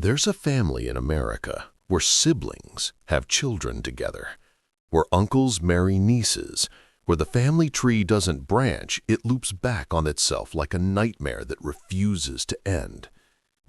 There's a family in America where siblings have children together, where uncles marry nieces, where the family tree doesn't branch, it loops back on itself like a nightmare that refuses to end.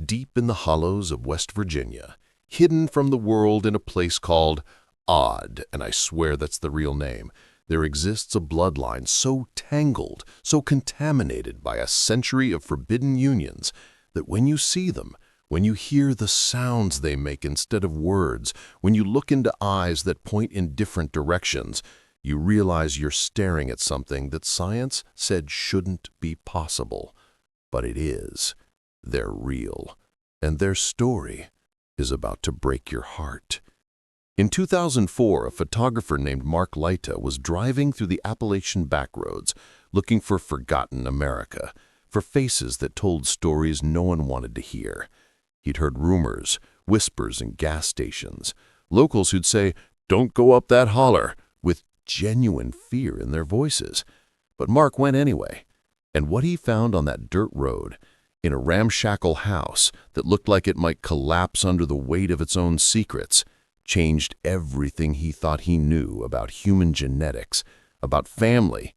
Deep in the hollows of West Virginia, hidden from the world in a place called Odd, and I swear that's the real name, there exists a bloodline so tangled, so contaminated by a century of forbidden unions, that when you see them, when you hear the sounds they make instead of words, when you look into eyes that point in different directions, you realize you're staring at something that science said shouldn't be possible. But it is. They're real. And their story is about to break your heart. In 2004, a photographer named Mark Laita was driving through the Appalachian backroads looking for forgotten America, for faces that told stories no one wanted to hear. He'd heard rumors, whispers in gas stations, locals who'd say, "Don't go up that holler," with genuine fear in their voices. But Mark went anyway, and what he found on that dirt road, in a ramshackle house that looked like it might collapse under the weight of its own secrets, changed everything he thought he knew about human genetics, about family,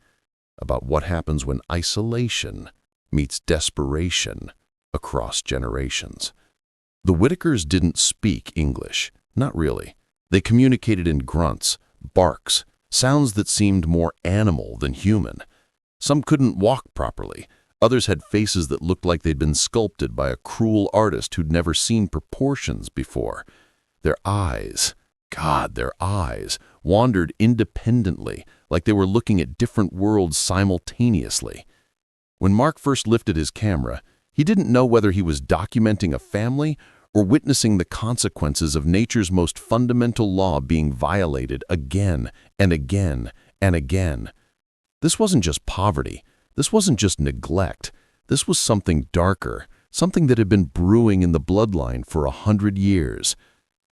about what happens when isolation meets desperation across generations. The Whittakers didn't speak English, not really. They communicated in grunts, barks, sounds that seemed more animal than human. Some couldn't walk properly. Others had faces that looked like they'd been sculpted by a cruel artist who'd never seen proportions before. Their eyes, God, their eyes, wandered independently, like they were looking at different worlds simultaneously. When Mark first lifted his camera, he didn't know whether he was documenting a family or witnessing the consequences of nature's most fundamental law being violated again and again and again. This wasn't just poverty. This wasn't just neglect. This was something darker, something that had been brewing in the bloodline for 100 years.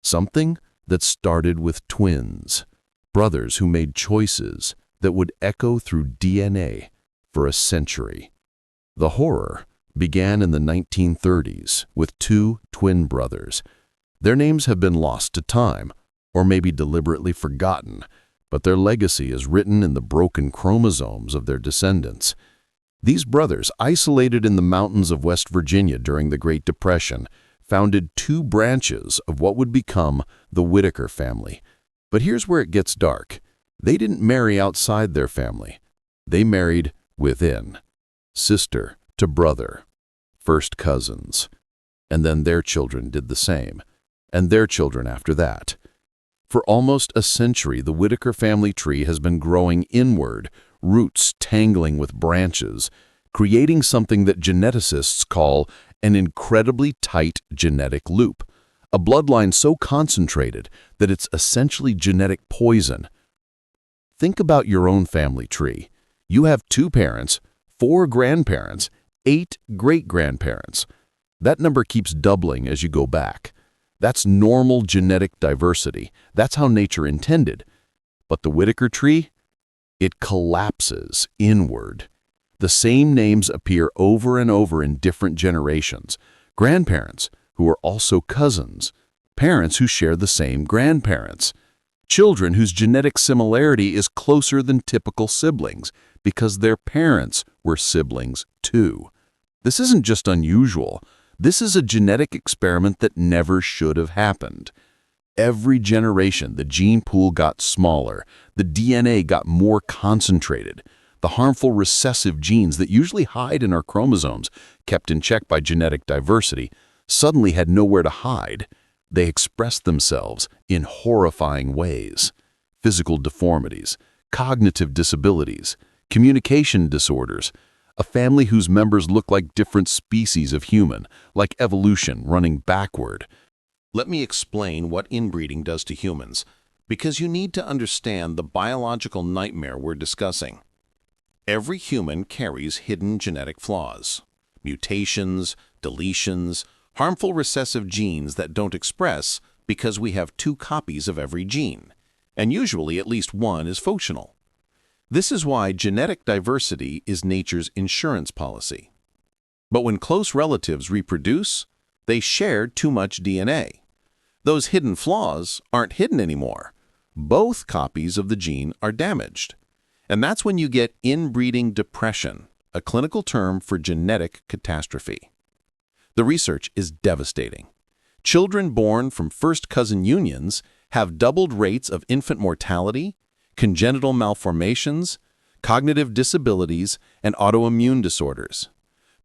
Something that started with twins, brothers who made choices that would echo through DNA for a century. The horror began in the 1930s with two twin brothers. Their names have been lost to time, or maybe deliberately forgotten, but their legacy is written in the broken chromosomes of their descendants. These brothers, isolated in the mountains of West Virginia during the Great Depression, founded two branches of what would become the Whittaker family. But here's where it gets dark. They didn't marry outside their family. They married within. Sister to brother, first cousins, and then their children did the same, and their children after that. For almost a century, the Whittaker family tree has been growing inward, roots tangling with branches, creating something that geneticists call an incredibly tight genetic loop, a bloodline so concentrated that it's essentially genetic poison. Think about your own family tree. You have 2 parents, 4 grandparents, 8 great-grandparents. That number keeps doubling as you go back. That's normal genetic diversity. That's how nature intended. But the Whittaker tree? It collapses inward. The same names appear over and over in different generations. Grandparents, who are also cousins. Parents who share the same grandparents. Children whose genetic similarity is closer than typical siblings because their parents were siblings too. This isn't just unusual. This is a genetic experiment that never should have happened. Every generation, the gene pool got smaller. The DNA got more concentrated. The harmful recessive genes that usually hide in our chromosomes, kept in check by genetic diversity, suddenly had nowhere to hide. They expressed themselves in horrifying ways. Physical deformities, cognitive disabilities, communication disorders, a family whose members look like different species of human, like evolution running backward. Let me explain what inbreeding does to humans, because you need to understand the biological nightmare we're discussing. Every human carries hidden genetic flaws, mutations, deletions, harmful recessive genes that don't express because we have 2 copies of every gene, and usually at least one is functional. This is why genetic diversity is nature's insurance policy. But when close relatives reproduce, They shared too much DNA. Those hidden flaws aren't hidden anymore. Both copies of the gene are damaged. And that's when you get inbreeding depression, a clinical term for genetic catastrophe. The research is devastating. Children born from first-cousin unions have doubled rates of infant mortality, congenital malformations, cognitive disabilities, and autoimmune disorders.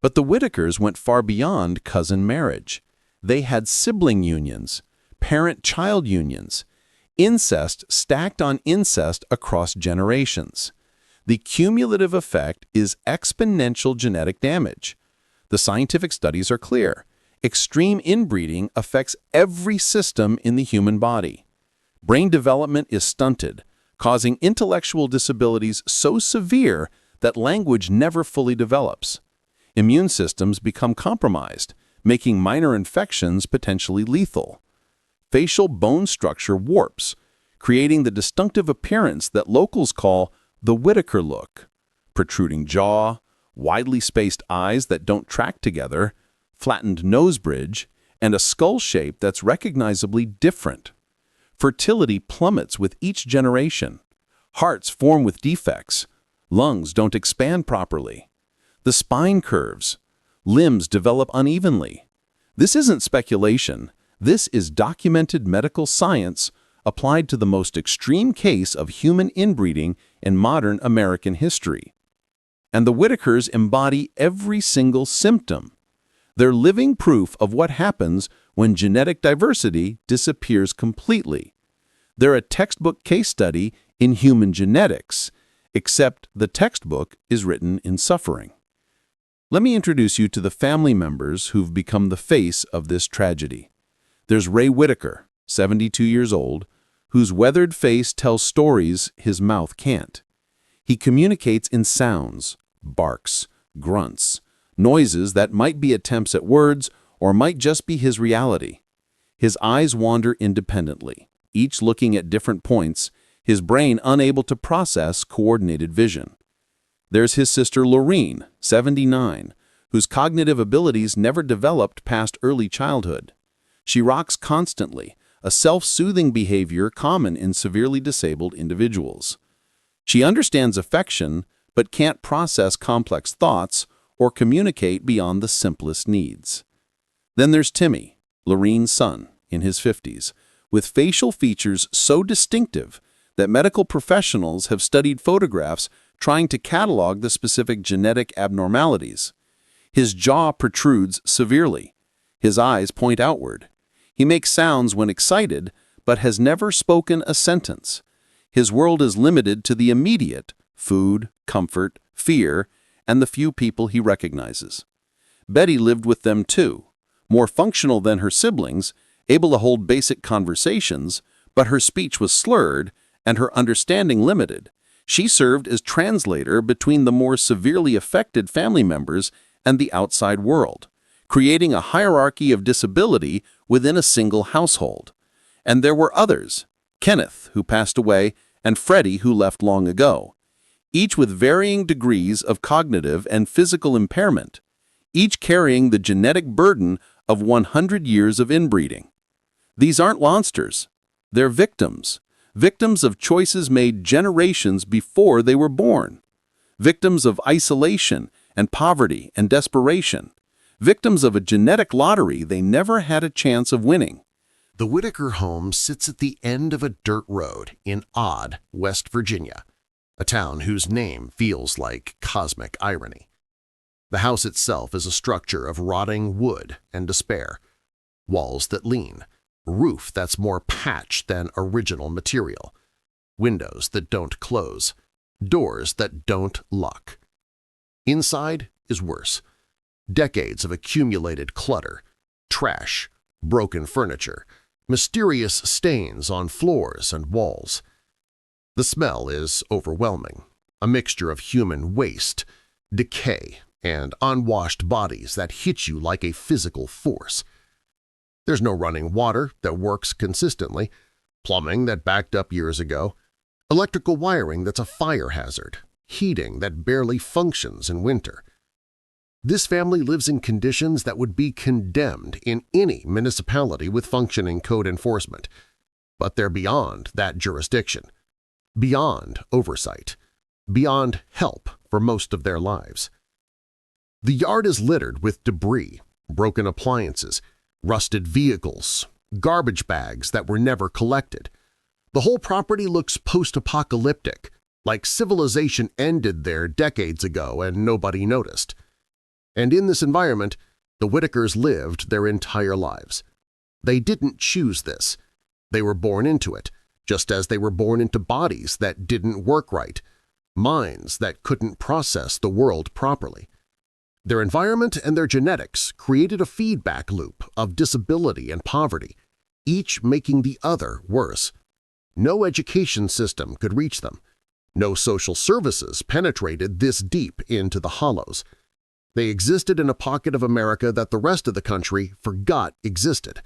But the Whittakers went far beyond cousin marriage. They had sibling unions, parent-child unions, incest stacked on incest across generations. The cumulative effect is exponential genetic damage. The scientific studies are clear. Extreme inbreeding affects every system in the human body. Brain development is stunted, causing intellectual disabilities so severe that language never fully develops. Immune systems become compromised, making minor infections potentially lethal. Facial bone structure warps, creating the distinctive appearance that locals call the Whittaker look. Protruding jaw, widely spaced eyes that don't track together, flattened nose bridge, and a skull shape that's recognizably different. Fertility plummets with each generation. Hearts form with defects. Lungs don't expand properly. The spine curves. Limbs develop unevenly. This isn't speculation. This is documented medical science applied to the most extreme case of human inbreeding in modern American history. And the Whittakers embody every single symptom. They're living proof of what happens when genetic diversity disappears completely. They're a textbook case study in human genetics, except the textbook is written in suffering. Let me introduce you to the family members who've become the face of this tragedy. There's Ray Whittaker, 72 years old, whose weathered face tells stories his mouth can't. He communicates in sounds, barks, grunts, noises that might be attempts at words or might just be his reality. His eyes wander independently, each looking at different points, his brain unable to process coordinated vision. There's his sister Lorene, 79, whose cognitive abilities never developed past early childhood. She rocks constantly, a self-soothing behavior common in severely disabled individuals. She understands affection, but can't process complex thoughts or communicate beyond the simplest needs. Then there's Timmy, Lorene's son, in his 50s, with facial features so distinctive that medical professionals have studied photographs trying to catalog the specific genetic abnormalities. His jaw protrudes severely. His eyes point outward. He makes sounds when excited, but has never spoken a sentence. His world is limited to the immediate: food, comfort, fear, and the few people he recognizes. Betty lived with them too, more functional than her siblings, able to hold basic conversations, but her speech was slurred and her understanding limited. She served as translator between the more severely affected family members and the outside world, creating a hierarchy of disability within a single household. And there were others, Kenneth, who passed away, and Freddie, who left long ago, each with varying degrees of cognitive and physical impairment, each carrying the genetic burden of 100 years of inbreeding. These aren't monsters. They're victims. Victims of choices made generations before they were born. Victims of isolation and poverty and desperation. Victims of a genetic lottery they never had a chance of winning. The Whittaker home sits at the end of a dirt road in Odd, West Virginia, a town whose name feels like cosmic irony. The house itself is a structure of rotting wood and despair, walls that lean, roof that's more patch than original material, windows that don't close, doors that don't lock. Inside is worse. Decades of accumulated clutter, trash, broken furniture, mysterious stains on floors and walls. The smell is overwhelming, a mixture of human waste, decay, and unwashed bodies that hit you like a physical force. There's no running water that works consistently, plumbing that backed up years ago, electrical wiring that's a fire hazard, heating that barely functions in winter. This family lives in conditions that would be condemned in any municipality with functioning code enforcement. But they're beyond that jurisdiction, beyond oversight, beyond help for most of their lives. The yard is littered with debris, broken appliances, rusted vehicles, garbage bags that were never collected. The whole property looks post-apocalyptic, like civilization ended there decades ago and nobody noticed. And in this environment, the Whittakers lived their entire lives. They didn't choose this. They were born into it, just as they were born into bodies that didn't work right, minds that couldn't process the world properly. Their environment and their genetics created a feedback loop of disability and poverty, each making the other worse. No education system could reach them. No social services penetrated this deep into the hollows. They existed in a pocket of America that the rest of the country forgot existed,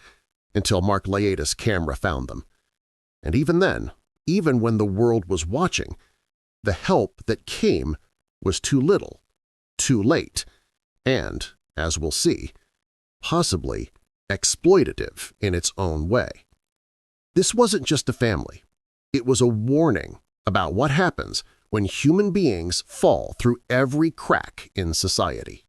until Mark Laita's camera found them. And even then, even when the world was watching, the help that came was too little, too late, and, as we'll see, possibly exploitative in its own way. This wasn't just a family. It was a warning about what happens when human beings fall through every crack in society.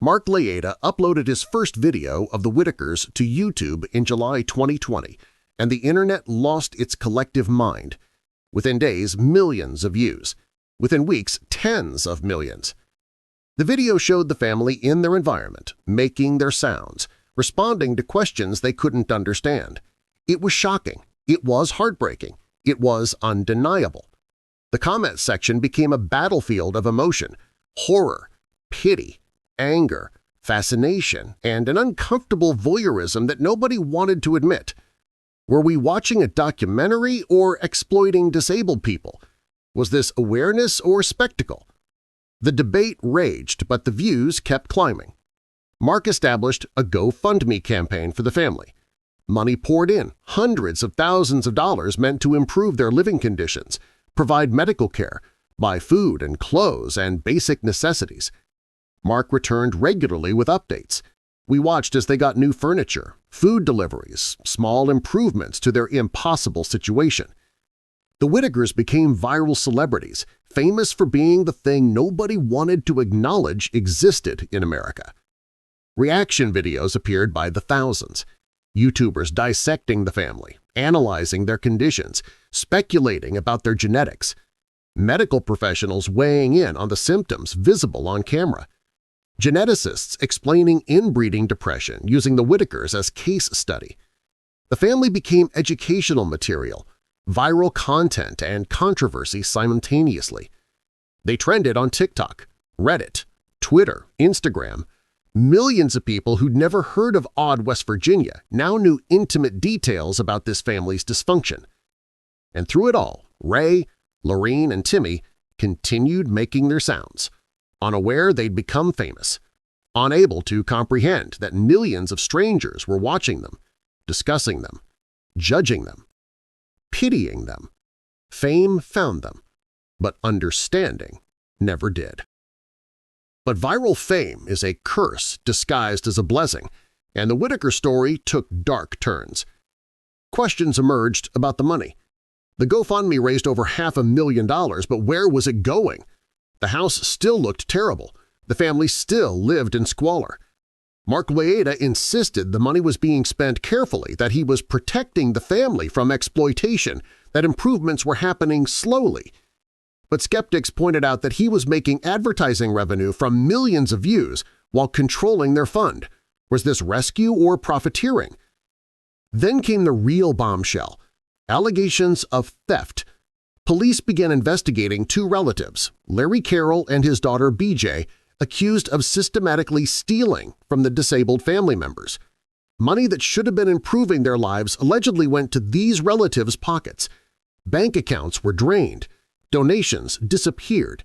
Mark Laita uploaded his first video of the Whittakers to YouTube in July 2020, and the internet lost its collective mind. Within days, millions of views. Within weeks, tens of millions. The video showed the family in their environment, making their sounds, responding to questions they couldn't understand. It was shocking. It was heartbreaking. It was undeniable. The comment section became a battlefield of emotion, horror, pity, anger, fascination, and an uncomfortable voyeurism that nobody wanted to admit. Were we watching a documentary or exploiting disabled people? Was this awareness or spectacle? The debate raged, but the views kept climbing. Mark established a GoFundMe campaign for the family. Money poured in, hundreds of thousands of dollars meant to improve their living conditions, provide medical care, buy food and clothes and basic necessities. Mark returned regularly with updates. We watched as they got new furniture, food deliveries, small improvements to their impossible situation. The Whittakers became viral celebrities, famous for being the thing nobody wanted to acknowledge existed in America. Reaction videos appeared by the thousands. YouTubers dissecting the family, analyzing their conditions, speculating about their genetics. Medical professionals weighing in on the symptoms visible on camera. Geneticists explaining inbreeding depression using the Whittakers as case study. The family became educational material, viral content, and controversy simultaneously. They trended on TikTok, Reddit, Twitter, Instagram. Millions of people who'd never heard of Odd, West Virginia now knew intimate details about this family's dysfunction. And through it all, Ray, Lorene, and Timmy continued making their sounds, unaware they'd become famous, unable to comprehend that millions of strangers were watching them, discussing them, judging them, pitying them. Fame found them, but understanding never did. But viral fame is a curse disguised as a blessing, and the Whittaker story took dark turns. Questions emerged about the money. The GoFundMe raised over $500,000, but where was it going? The house still looked terrible. The family still lived in squalor. Mark Laita insisted the money was being spent carefully, that he was protecting the family from exploitation, that improvements were happening slowly. But skeptics pointed out that he was making advertising revenue from millions of views while controlling their fund. Was this rescue or profiteering? Then came the real bombshell: allegations of theft. Police began investigating two relatives, Larry Carroll and his daughter BJ, accused of systematically stealing from the disabled family members. Money that should have been improving their lives allegedly went to these relatives' pockets. Bank accounts were drained. Donations disappeared.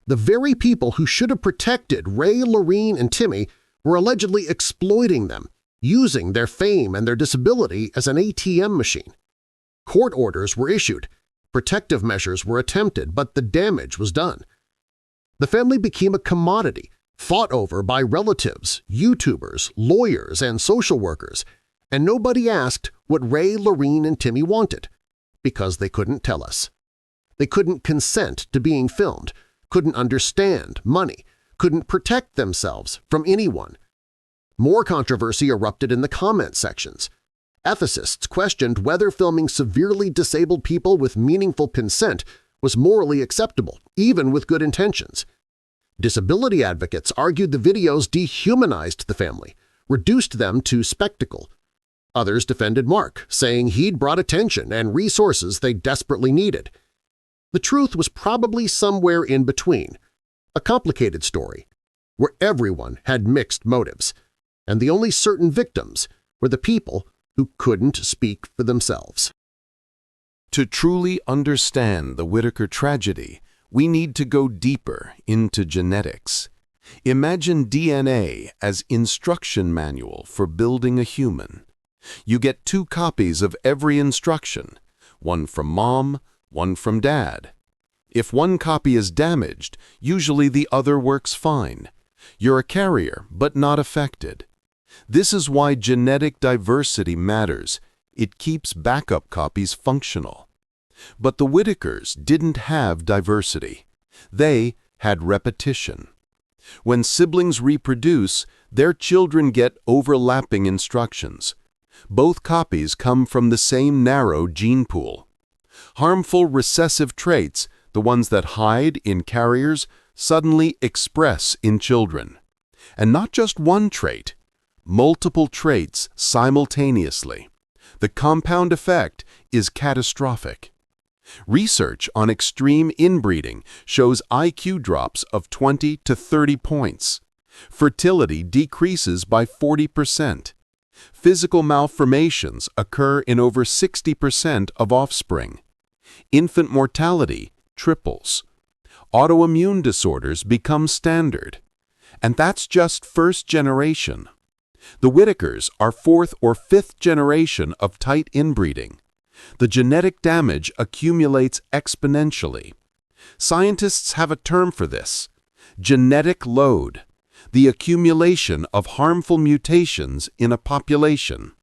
The very people who should have protected Ray, Lorene, and Timmy were allegedly exploiting them, using their fame and their disability as an ATM machine. Court orders were issued. Protective measures were attempted, but the damage was done. The family became a commodity, fought over by relatives, YouTubers, lawyers, and social workers, and nobody asked what Ray, Lorene, and Timmy wanted, because they couldn't tell us. They couldn't consent to being filmed, couldn't understand money, couldn't protect themselves from anyone. More controversy erupted in the comment sections. Ethicists questioned whether filming severely disabled people with meaningful consent was morally acceptable, even with good intentions. Disability advocates argued the videos dehumanized the family, reduced them to spectacle. Others defended Mark, saying he'd brought attention and resources they desperately needed. The truth was probably somewhere in between, a complicated story, where everyone had mixed motives, and the only certain victims were the people who couldn't speak for themselves. To truly understand the Whittaker tragedy, we need to go deeper into genetics. Imagine DNA as instruction manual for building a human. You get 2 copies of every instruction, one from mom, one from dad. If one copy is damaged, usually the other works fine. You're a carrier, but not affected. This is why genetic diversity matters. It keeps backup copies functional. But the Whittakers didn't have diversity. They had repetition. When siblings reproduce, their children get overlapping instructions. Both copies come from the same narrow gene pool. Harmful recessive traits, the ones that hide in carriers, suddenly express in children. And not just one trait, multiple traits simultaneously. The compound effect is catastrophic. Research on extreme inbreeding shows IQ drops of 20 to 30 points. Fertility decreases by 40%. Physical malformations occur in over 60% of offspring. Infant mortality triples. Autoimmune disorders become standard. And that's just first generation. The Whittakers are 4th or 5th generation of tight inbreeding. The genetic damage accumulates exponentially. Scientists have a term for this: genetic load, the accumulation of harmful mutations in a population.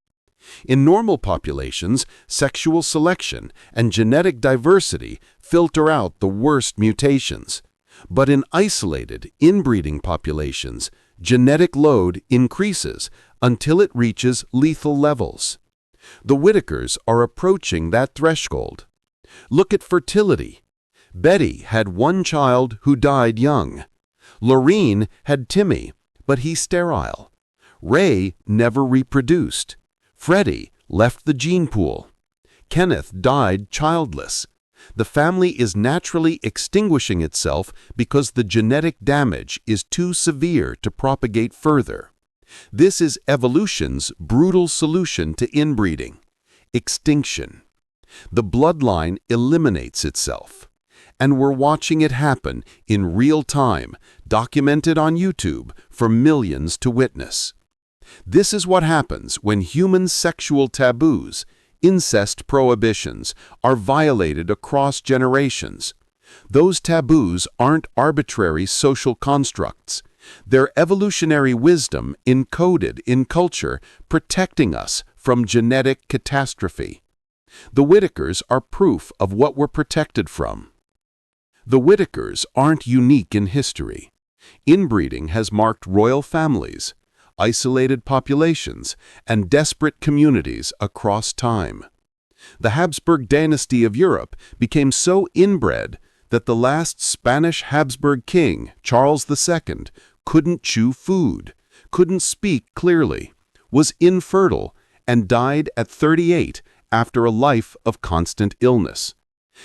In normal populations, sexual selection and genetic diversity filter out the worst mutations. But in isolated, inbreeding populations, genetic load increases until it reaches lethal levels. The Whittakers are approaching that threshold. Look at fertility. Betty had 1 child who died young. Lorene had Timmy, but he's sterile. Ray never reproduced. Freddie left the gene pool. Kenneth died childless. The family is naturally extinguishing itself because the genetic damage is too severe to propagate further. This is evolution's brutal solution to inbreeding: extinction. The bloodline eliminates itself. And we're watching it happen in real time, documented on YouTube for millions to witness. This is what happens when human sexual taboos, incest prohibitions, are violated across generations. Those taboos aren't arbitrary social constructs. They're evolutionary wisdom encoded in culture, protecting us from genetic catastrophe. The Whittakers are proof of what we're protected from. The Whittakers aren't unique in history. Inbreeding has marked royal families, isolated populations, and desperate communities across time. The Habsburg dynasty of Europe became so inbred that the last Spanish Habsburg king, Charles II, couldn't chew food, couldn't speak clearly, was infertile, and died at 38 after a life of constant illness.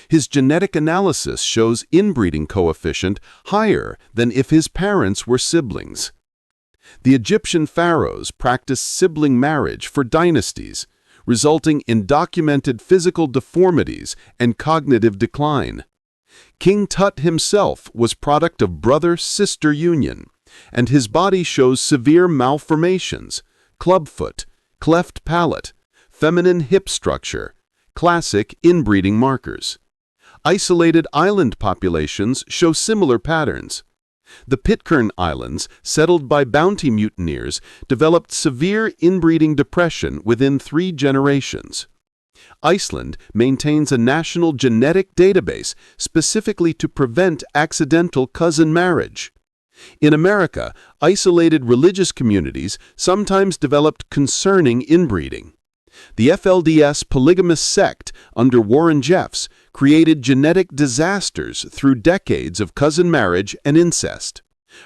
His genetic analysis shows inbreeding coefficient higher than if his parents were siblings. The Egyptian pharaohs practiced sibling marriage for dynasties, resulting in documented physical deformities and cognitive decline. King Tut himself was product of brother-sister union, and his body shows severe malformations: clubfoot, cleft palate, feminine hip structure, classic inbreeding markers. Isolated island populations show similar patterns. The Pitcairn Islands, settled by bounty mutineers, developed severe inbreeding depression within 3 generations. Iceland maintains a national genetic database specifically to prevent accidental cousin marriage. In America, isolated religious communities sometimes developed concerning inbreeding. The FLDS polygamous sect under Warren Jeffs created genetic disasters through decades of cousin marriage and incest.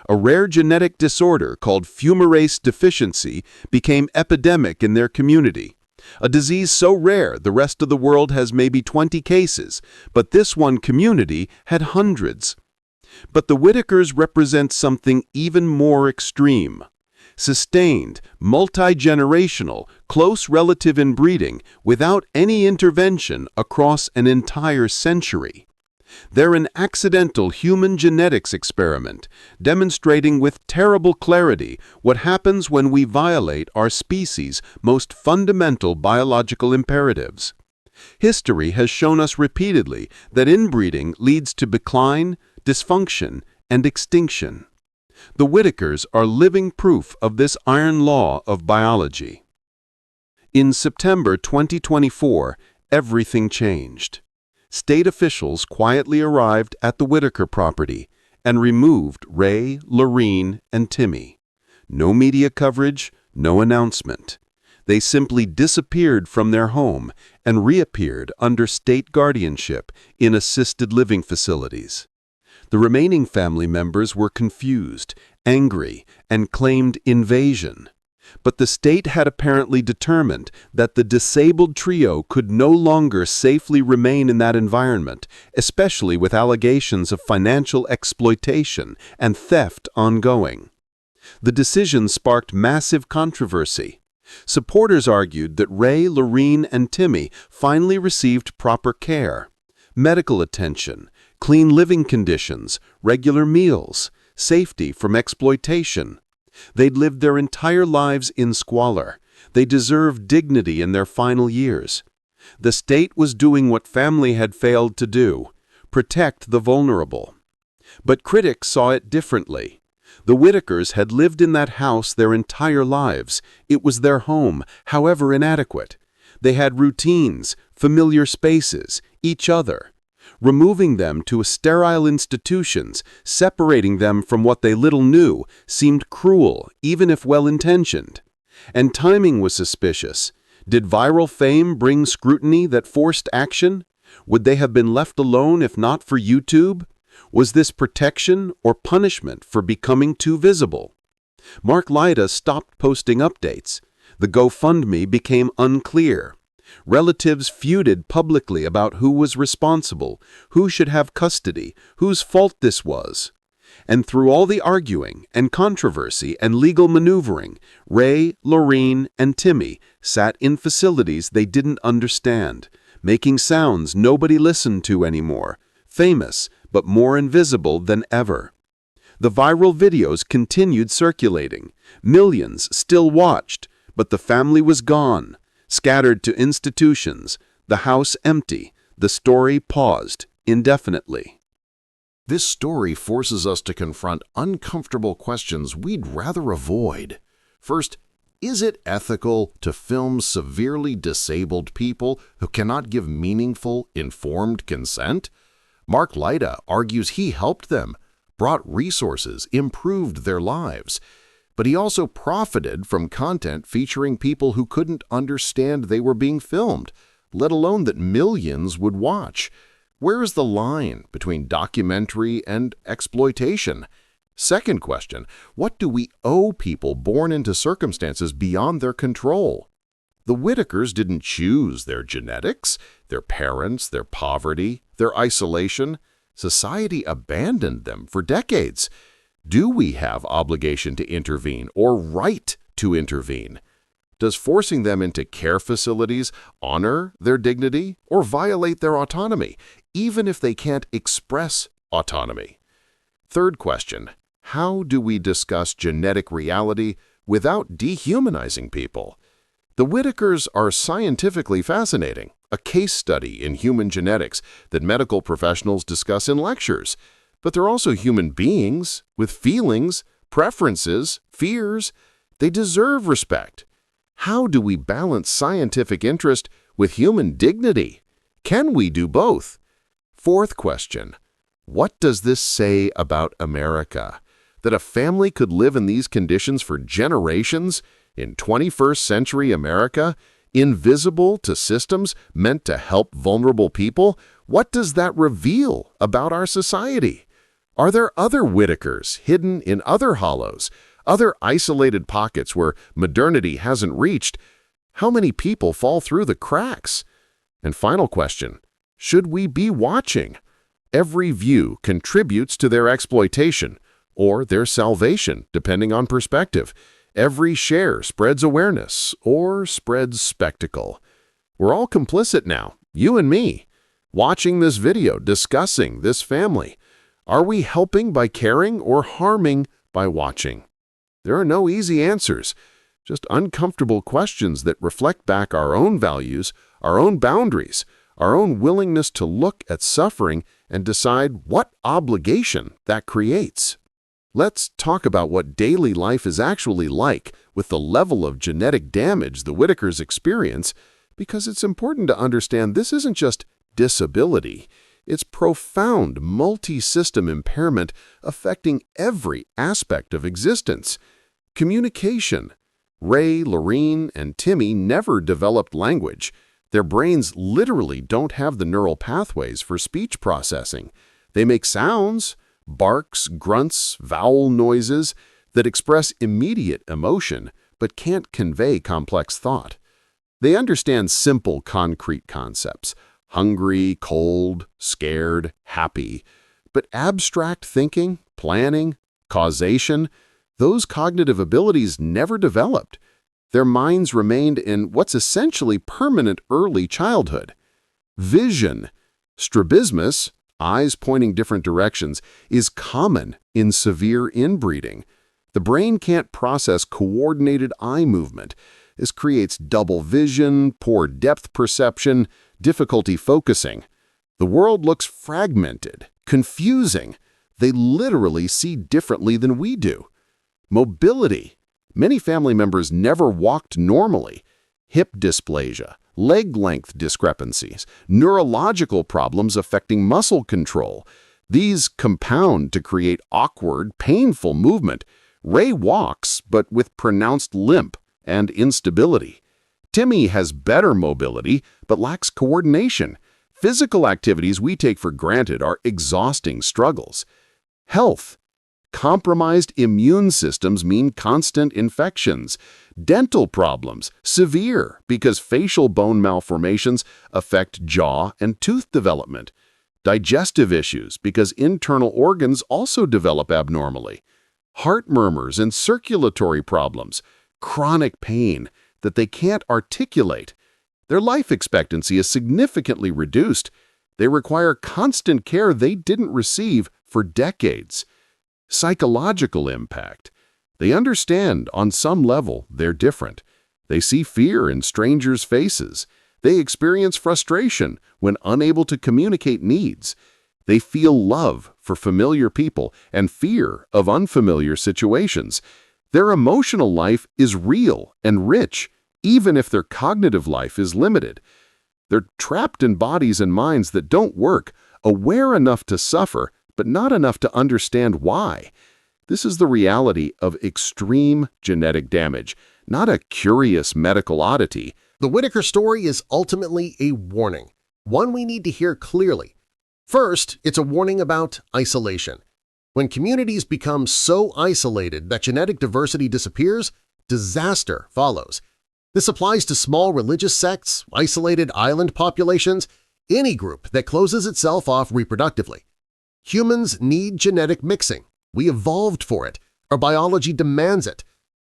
A rare genetic disorder called fumarase deficiency became epidemic in their community. A disease so rare the rest of the world has maybe 20 cases, but this one community had hundreds. But the Whittakers represent something even more extreme. Sustained, multi-generational, close relative inbreeding without any intervention across an entire century. They're an accidental human genetics experiment, demonstrating with terrible clarity what happens when we violate our species' most fundamental biological imperatives. History has shown us repeatedly that inbreeding leads to decline, dysfunction, and extinction. The Whittakers are living proof of this iron law of biology. In September 2024, everything changed. State officials quietly arrived at the Whittaker property and removed Ray, Lorene, and Timmy. No media coverage, no announcement. They simply disappeared from their home and reappeared under state guardianship in assisted living facilities. The remaining family members were confused, angry, and claimed invasion. But the state had apparently determined that the disabled trio could no longer safely remain in that environment, especially with allegations of financial exploitation and theft ongoing. The decision sparked massive controversy. Supporters argued that Ray, Lorene, and Timmy finally received proper care, medical attention, clean living conditions, regular meals, safety from exploitation. They'd lived their entire lives in squalor. They deserved dignity in their final years. The state was doing what family had failed to do: protect the vulnerable. But critics saw it differently. The Whittakers had lived in that house their entire lives. It was their home, however inadequate. They had routines, familiar spaces, each other. Removing them to sterile institutions, separating them from what they little knew, seemed cruel, even if well-intentioned. And timing was suspicious. Did viral fame bring scrutiny that forced action? Would they have been left alone if not for YouTube? Was this protection or punishment for becoming too visible? Mark Laita stopped posting updates. The GoFundMe became unclear. Relatives feuded publicly about who was responsible, who should have custody, whose fault this was. And through all the arguing and controversy and legal maneuvering, Ray, Lorene, and Timmy sat in facilities they didn't understand, making sounds nobody listened to anymore, famous but more invisible than ever. The viral videos continued circulating. Millions still watched, but the family was gone. Scattered to institutions, the house empty, the story paused indefinitely. This story forces us to confront uncomfortable questions we'd rather avoid. First, is it ethical to film severely disabled people who cannot give meaningful, informed consent? Mark Laita argues he helped them, brought resources, improved their lives. But he also profited from content featuring people who couldn't understand they were being filmed, let alone that millions would watch. Where is the line between documentary and exploitation? Second question, what do we owe people born into circumstances beyond their control? The Whittakers didn't choose their genetics, their parents, their poverty, their isolation. Society abandoned them for decades. Do we have obligation to intervene or right to intervene? Does forcing them into care facilities honor their dignity or violate their autonomy, even if they can't express autonomy? Third question, how do we discuss genetic reality without dehumanizing people? The Whittakers are scientifically fascinating, a case study in human genetics that medical professionals discuss in lectures. But they're also human beings with feelings, preferences, fears. They deserve respect. How do we balance scientific interest with human dignity? Can we do both? Fourth question, what does this say about America? That a family could live in these conditions for generations in 21st century America, invisible to systems meant to help vulnerable people? What does that reveal about our society? Are there other Whittakers hidden in other hollows, other isolated pockets where modernity hasn't reached? How many people fall through the cracks? And final question, should we be watching? Every view contributes to their exploitation or their salvation, depending on perspective. Every share spreads awareness or spreads spectacle. We're all complicit now, you and me, watching this video, discussing this family. Are we helping by caring or harming by watching? There are no easy answers, just uncomfortable questions that reflect back our own values, our own boundaries, our own willingness to look at suffering and decide what obligation that creates. Let's talk about what daily life is actually like with the level of genetic damage the Whittakers experience, because it's important to understand this isn't just disability. It's profound multi-system impairment affecting every aspect of existence. Communication. Ray, Lorene, and Timmy never developed language. Their brains literally don't have the neural pathways for speech processing. They make sounds, barks, grunts, vowel noises that express immediate emotion but can't convey complex thought. They understand simple, concrete concepts: hungry, cold, scared, happy. But abstract thinking, planning, causation, those cognitive abilities never developed. Their minds remained in what's essentially permanent early childhood. Vision. Strabismus, eyes pointing different directions, is common in severe inbreeding. The brain can't process coordinated eye movement. This creates double vision, poor depth perception, difficulty focusing. The world looks fragmented, confusing. They literally see differently than we do. Mobility. Many family members never walked normally. Hip dysplasia, leg length discrepancies, neurological problems affecting muscle control. These compound to create awkward, painful movement. Ray walks, but with pronounced limp and instability. Timmy has better mobility, but lacks coordination. Physical activities we take for granted are exhausting struggles. Health. Compromised immune systems mean constant infections. Dental problems, severe because facial bone malformations affect jaw and tooth development. Digestive issues because internal organs also develop abnormally. Heart murmurs and circulatory problems. Chronic pain that they can't articulate. Their life expectancy is significantly reduced. They require constant care they didn't receive for decades. Psychological impact. They understand on some level they're different. They see fear in strangers' faces. They experience frustration when unable to communicate needs. They feel love for familiar people and fear of unfamiliar situations. Their emotional life is real and rich, even if their cognitive life is limited. They're trapped in bodies and minds that don't work, aware enough to suffer, but not enough to understand why. This is the reality of extreme genetic damage, not a curious medical oddity. The Whittaker story is ultimately a warning, one we need to hear clearly. First, it's a warning about isolation. When communities become so isolated that genetic diversity disappears, disaster follows. This applies to small religious sects, isolated island populations, any group that closes itself off reproductively. Humans need genetic mixing. We evolved for it. Our biology demands it.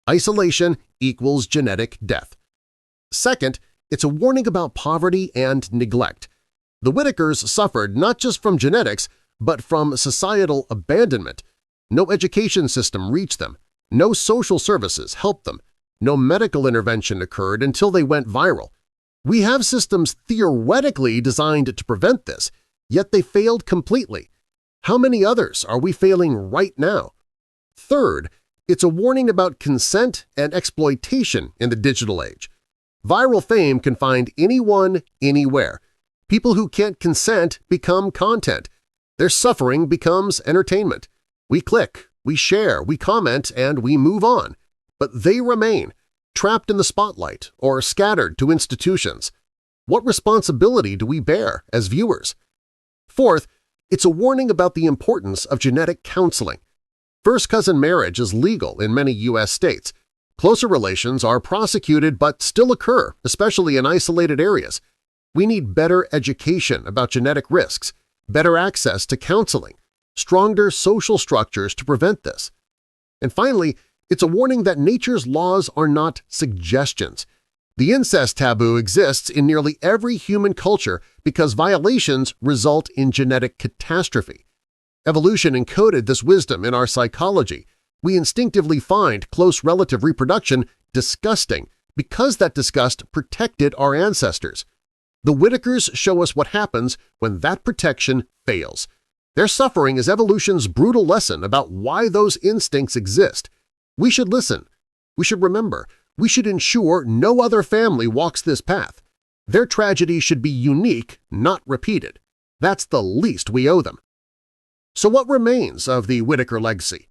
Isolation equals genetic death. Second, it's a warning about poverty and neglect. The Whittakers suffered not just from genetics, but from societal abandonment. No education system reached them. No social services helped them. No medical intervention occurred until they went viral. We have systems theoretically designed to prevent this, yet they failed completely. How many others are we failing right now? Third, it's a warning about consent and exploitation in the digital age. Viral fame can find anyone, anywhere. People who can't consent become content. Their suffering becomes entertainment. We click, we share, we comment, and we move on. But they remain, trapped in the spotlight or scattered to institutions. What responsibility do we bear as viewers? Fourth, it's a warning about the importance of genetic counseling. First-cousin marriage is legal in many U.S. states. Closer relations are prosecuted but still occur, especially in isolated areas. We need better education about genetic risks, better access to counseling, stronger social structures to prevent this. And finally, it's a warning that nature's laws are not suggestions. The incest taboo exists in nearly every human culture because violations result in genetic catastrophe. Evolution encoded this wisdom in our psychology. We instinctively find close relative reproduction disgusting because that disgust protected our ancestors. The Whittakers show us what happens when that protection fails. Their suffering is evolution's brutal lesson about why those instincts exist. We should listen. We should remember. We should ensure no other family walks this path. Their tragedy should be unique, not repeated. That's the least we owe them. So what remains of the Whittaker legacy?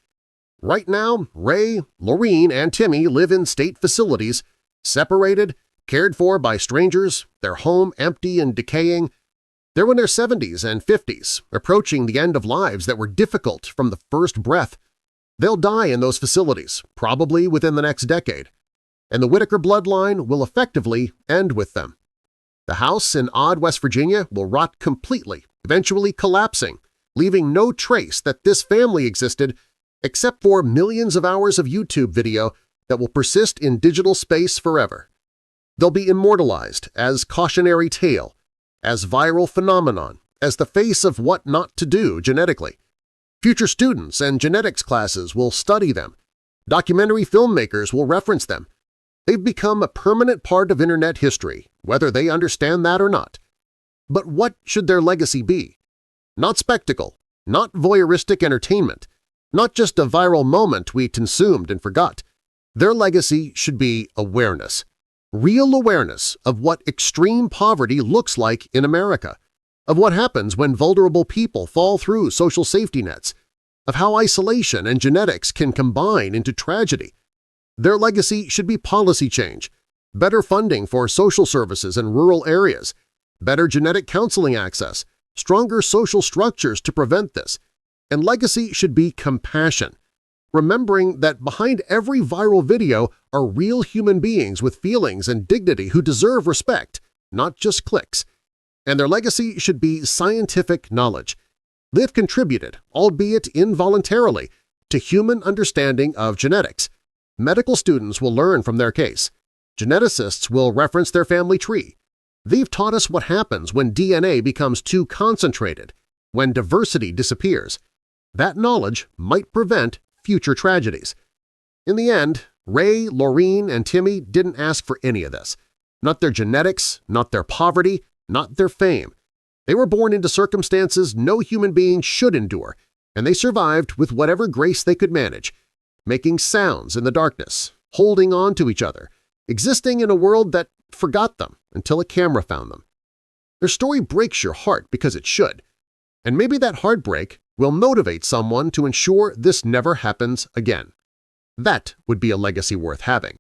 Right now, Ray, Lorene, and Timmy live in state facilities, separated, cared for by strangers, their home empty and decaying. They're in their 70s and 50s, approaching the end of lives that were difficult from the first breath. They'll die in those facilities, probably within the next decade. And the Whittaker bloodline will effectively end with them. The house in Odd, West Virginia will rot completely, eventually collapsing, leaving no trace that this family existed except for millions of hours of YouTube video that will persist in digital space forever. They'll be immortalized as cautionary tale, as viral phenomenon, as the face of what not to do genetically. Future students and genetics classes will study them. Documentary filmmakers will reference them. They've become a permanent part of internet history, whether they understand that or not. But what should their legacy be? Not spectacle, not voyeuristic entertainment, not just a viral moment we consumed and forgot. Their legacy should be awareness. Real awareness of what extreme poverty looks like in America, of what happens when vulnerable people fall through social safety nets, of how isolation and genetics can combine into tragedy. Their legacy should be policy change, better funding for social services in rural areas, better genetic counseling access, stronger social structures to prevent this, and legacy should be compassion, remembering that behind every viral video are real human beings with feelings and dignity who deserve respect, not just clicks. And their legacy should be scientific knowledge. They've contributed, albeit involuntarily, to human understanding of genetics. Medical students will learn from their case. Geneticists will reference their family tree. They've taught us what happens when DNA becomes too concentrated, when diversity disappears. That knowledge might prevent future tragedies. In the end, Ray, Lorene, and Timmy didn't ask for any of this. Not their genetics, not their poverty, not their fame. They were born into circumstances no human being should endure, and they survived with whatever grace they could manage, making sounds in the darkness, holding on to each other, existing in a world that forgot them until a camera found them. Their story breaks your heart because it should, and maybe that heartbreak will motivate someone to ensure this never happens again. That would be a legacy worth having.